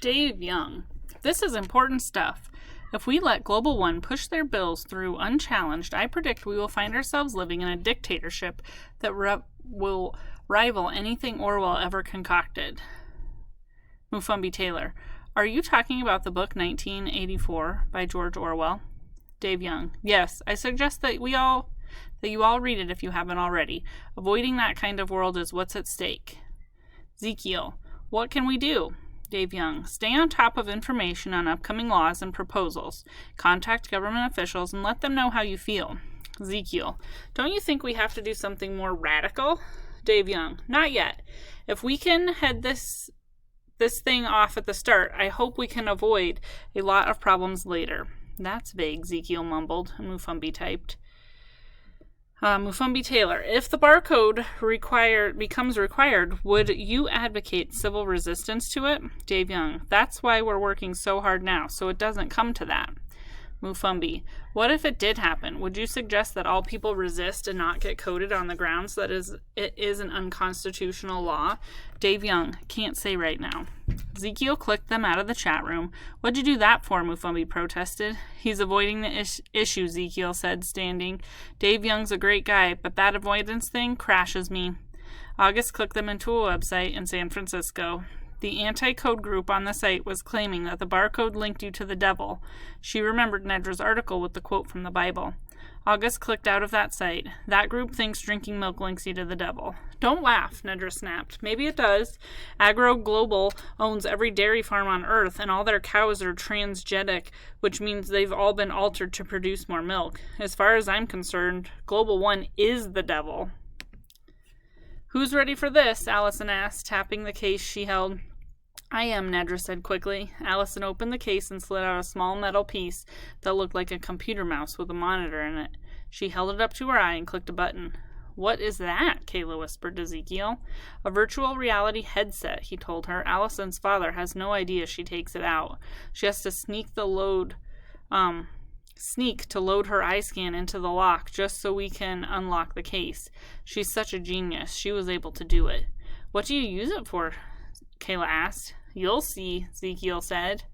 Dave Young. This is important stuff. If we let Global One push their bills through unchallenged, I predict we will find ourselves living in a dictatorship that will rival anything Orwell ever concocted. Mufumbi Taylor. Are you talking about the book 1984 by George Orwell? Dave Young. Yes, I suggest that you all read it if you haven't already. Avoiding that kind of world is what's at stake. Ezekiel. What can we do? Dave Young. Stay on top of information on upcoming laws and proposals. Contact government officials and let them know how you feel. Ezekiel. Don't you think we have to do something more radical? Dave Young. Not yet. If we can head this thing off at the start, I hope we can avoid a lot of problems later. That's vague, Ezekiel mumbled. Mufumbi typed. Mufumbi Taylor. If the barcode becomes required, would you advocate civil resistance to it? Dave Young. That's why we're working so hard now, so it doesn't come to that. Mufumbi. What if it did happen? Would you suggest that all people resist and not get coded on the grounds that it is an unconstitutional law? Dave Young. Can't say right now. Ezekiel clicked them out of the chat room. What'd you do that for? Mufumbi protested. He's avoiding the issue, Ezekiel said, standing. Dave Young's a great guy, but that avoidance thing crashes me. August clicked them into a website in San Francisco. The anti-code group on the site was claiming that the barcode linked you to the devil. She remembered Nedra's article with the quote from the Bible. August clicked out of that site. That group thinks drinking milk links you to the devil. Don't laugh, Nedra snapped. Maybe it does. Agro Global owns every dairy farm on Earth, and all their cows are transgenic, which means they've all been altered to produce more milk. As far as I'm concerned, Global One is the devil. Who's ready for this? Allison asked, tapping the case she held. I am, Nedra said quickly. Allison opened the case and slid out a small metal piece that looked like a computer mouse with a monitor in it. She held it up to her eye and clicked a button. What is that? Kayla whispered to Ezekiel. A virtual reality headset, he told her. Allison's father has no idea she takes it out. She has to sneak to load her eye scan into the lock just so we can unlock the case. She's such a genius. She was able to do it. What do you use it for? Kayla asked. You'll see, Ezekiel said.